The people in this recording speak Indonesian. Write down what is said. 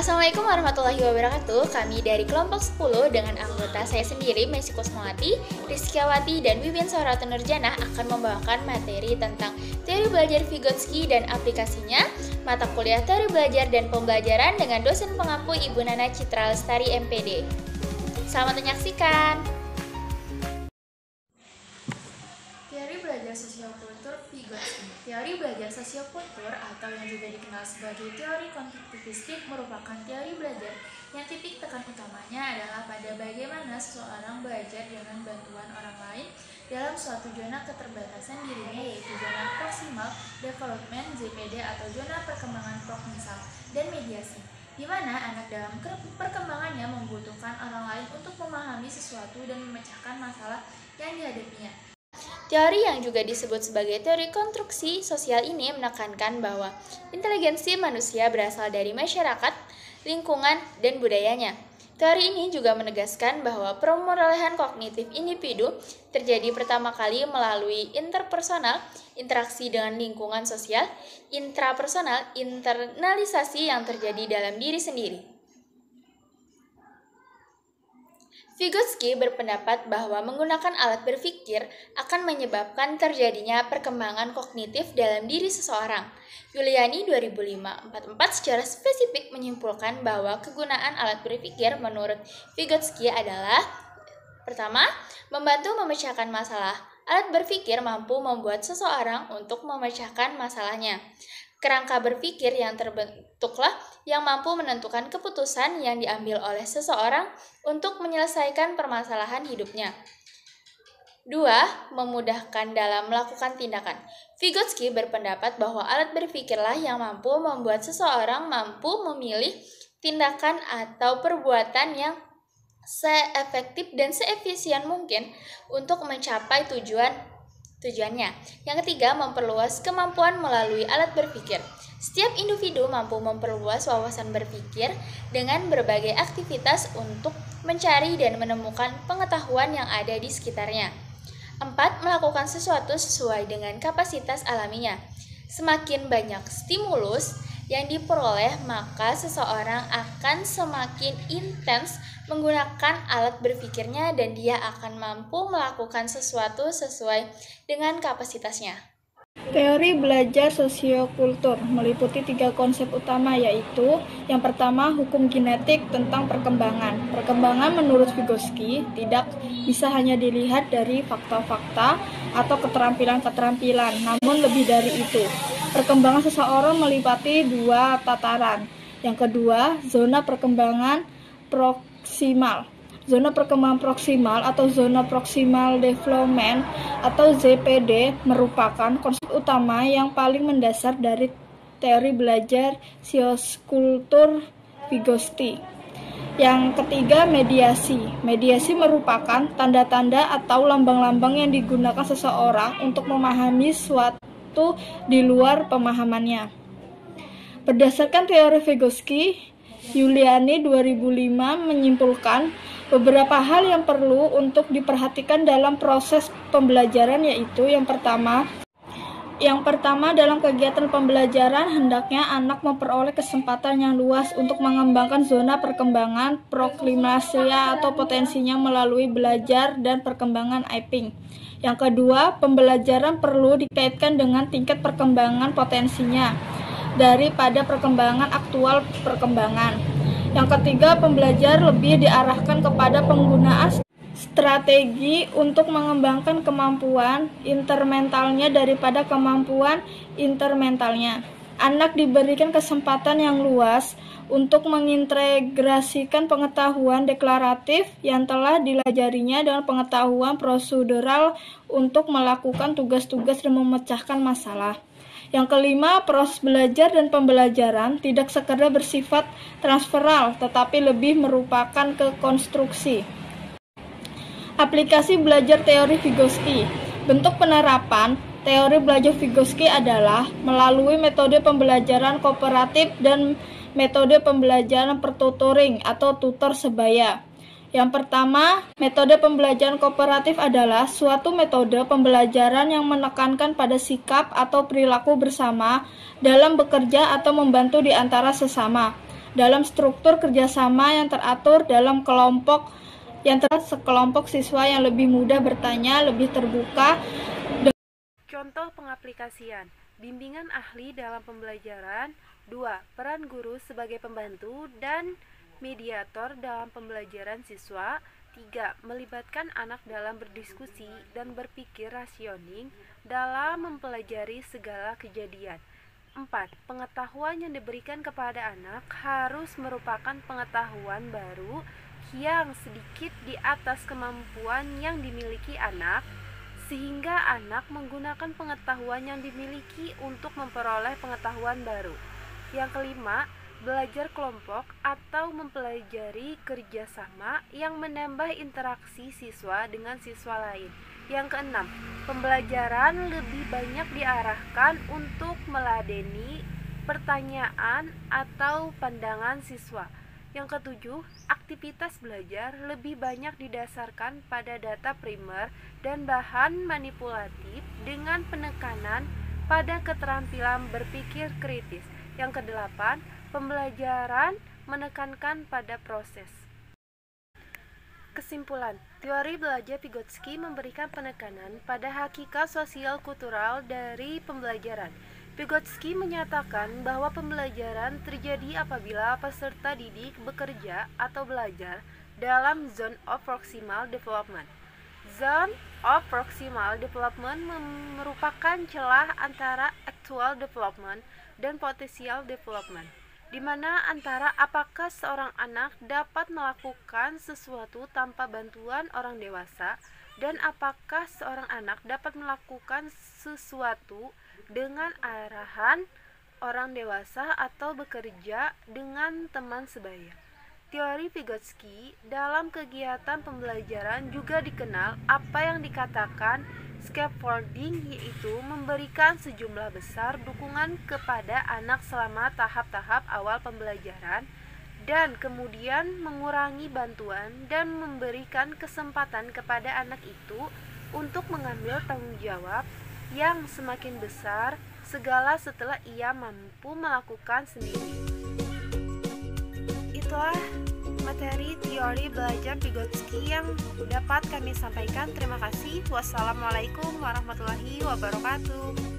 Assalamualaikum warahmatullahi wabarakatuh. Kami dari kelompok 10 dengan anggota saya sendiri, Messi Kusmawati, Rizkyawati, dan Wibin Sauratu Nurjana akan membawakan materi tentang teori belajar Vygotsky dan aplikasinya, mata kuliah teori belajar dan pembelajaran dengan dosen pengampu Ibu Nana Citra Lestari MPD. Selamat menyaksikan. Teori belajar sosiokultur Vygotsky. Teori belajar sosiokultur atau yang juga dikenal sebagai teori konstruktivistik merupakan teori belajar yang titik tekan utamanya adalah pada bagaimana seseorang belajar dengan bantuan orang lain dalam suatu zona keterbatasan dirinya, yaitu zona proximal development (ZPD) atau zona perkembangan proximal dan mediasi, di mana anak dalam perkembangannya membutuhkan orang lain untuk memahami sesuatu dan memecahkan masalah yang dihadapinya. Teori yang juga disebut sebagai teori konstruksi sosial ini menekankan bahwa inteligensi manusia berasal dari masyarakat, lingkungan, dan budayanya. Teori ini juga menegaskan bahwa perolehan kognitif individu terjadi pertama kali melalui interpersonal, interaksi dengan lingkungan sosial, intrapersonal, internalisasi yang terjadi dalam diri sendiri. Vygotsky berpendapat bahwa menggunakan alat berpikir akan menyebabkan terjadinya perkembangan kognitif dalam diri seseorang. Yuliani 2005-44 secara spesifik menyimpulkan bahwa kegunaan alat berpikir menurut Vygotsky adalah: pertama, membantu memecahkan masalah. Alat berpikir mampu membuat seseorang untuk memecahkan masalahnya. Kerangka berpikir yang terbentuklah yang mampu menentukan keputusan yang diambil oleh seseorang untuk menyelesaikan permasalahan hidupnya. 2. Memudahkan dalam melakukan tindakan. Vygotsky berpendapat bahwa alat berpikirlah yang mampu membuat seseorang mampu memilih tindakan atau perbuatan yang seefektif dan seefisien mungkin untuk mencapai tujuannya. Yang ketiga, memperluas kemampuan melalui alat berpikir. Setiap individu mampu memperluas wawasan berpikir dengan berbagai aktivitas untuk mencari dan menemukan pengetahuan yang ada di sekitarnya. 4. Melakukan sesuatu sesuai dengan kapasitas alaminya. Semakin banyak stimulus yang diperoleh, maka seseorang akan semakin intens menggunakan alat berpikirnya dan dia akan mampu melakukan sesuatu sesuai dengan kapasitasnya. Teori belajar sosiokultur meliputi 3 konsep utama, yaitu yang pertama, hukum genetik tentang perkembangan. Perkembangan menurut Vygotsky tidak bisa hanya dilihat dari fakta-fakta atau keterampilan-keterampilan, namun lebih dari itu. Perkembangan seseorang meliputi 2 tataran. Yang kedua, zona perkembangan proksimal. Zona perkembangan proksimal atau zona proximal development atau ZPD merupakan konsep utama yang paling mendasar dari teori belajar sosiokultur Vygotsky. Yang ketiga, mediasi. Mediasi merupakan tanda-tanda atau lambang-lambang yang digunakan seseorang untuk memahami suatu di luar pemahamannya. Berdasarkan teori Vygotsky, Yuliani 2005 menyimpulkan beberapa hal yang perlu untuk diperhatikan dalam proses pembelajaran, yaitu yang pertama dalam kegiatan pembelajaran hendaknya anak memperoleh kesempatan yang luas untuk mengembangkan zona perkembangan proklimasia atau potensinya melalui belajar dan perkembangan Eyping. Yang kedua, pembelajaran perlu dikaitkan dengan tingkat perkembangan potensinya daripada perkembangan aktual perkembangan. Yang ketiga, pembelajar lebih diarahkan kepada penggunaan strategi untuk mengembangkan kemampuan intermentalnya daripada kemampuan intermentalnya. Anak diberikan kesempatan yang luas untuk mengintegrasikan pengetahuan deklaratif yang telah dilajarinya dengan pengetahuan prosedural untuk melakukan tugas-tugas dan memecahkan masalah. Yang kelima, proses belajar dan pembelajaran tidak sekedar bersifat transferal, tetapi lebih merupakan kekonstruksi. Aplikasi belajar teori Vygotsky. Bentuk penerapan teori belajar Vygotsky adalah melalui metode pembelajaran kooperatif dan metode pembelajaran per-tutoring atau tutor sebaya. Yang pertama, metode pembelajaran kooperatif adalah suatu metode pembelajaran yang menekankan pada sikap atau perilaku bersama dalam bekerja atau membantu di antara sesama. dalam struktur kerjasama yang teratur dalam sekelompok siswa yang lebih mudah bertanya, lebih terbuka. Contoh pengaplikasian, bimbingan ahli dalam pembelajaran. 2. Peran guru sebagai pembantu dan mediator dalam pembelajaran siswa. 3. Melibatkan anak dalam berdiskusi dan berpikir rasioning dalam mempelajari segala kejadian. 4. Pengetahuan yang diberikan kepada anak harus merupakan pengetahuan baru yang sedikit di atas kemampuan yang dimiliki anak, sehingga anak menggunakan pengetahuan yang dimiliki untuk memperoleh pengetahuan baru. Yang kelima, belajar kelompok atau mempelajari kerjasama yang menambah interaksi siswa dengan siswa lain. Yang keenam, pembelajaran lebih banyak diarahkan untuk meladeni pertanyaan atau pandangan siswa. Yang ketujuh, aktivitas belajar lebih banyak didasarkan pada data primer dan bahan manipulatif dengan penekanan pada keterampilan berpikir kritis. Yang kedelapan, pembelajaran menekankan pada proses. Kesimpulan, teori belajar Vygotsky memberikan penekanan pada hakikat sosial kultural dari pembelajaran. Vygotsky menyatakan bahwa pembelajaran terjadi apabila peserta didik bekerja atau belajar dalam zone of proximal development. Zone of proximal development merupakan celah antara actual development dan potential development, di mana antara apakah seorang anak dapat melakukan sesuatu tanpa bantuan orang dewasa dan apakah seorang anak dapat melakukan sesuatu dengan arahan orang dewasa atau bekerja dengan teman sebaya. Teori Vygotsky dalam kegiatan pembelajaran juga dikenal apa yang dikatakan scaffolding, yaitu memberikan sejumlah besar dukungan kepada anak selama tahap-tahap awal pembelajaran dan kemudian mengurangi bantuan dan memberikan kesempatan kepada anak itu untuk mengambil tanggung jawab yang semakin besar segala setelah ia mampu melakukan sendiri. Itulah materi teori belajar Vygotsky yang dapat kami sampaikan. Terima kasih. Wassalamualaikum warahmatullahi wabarakatuh.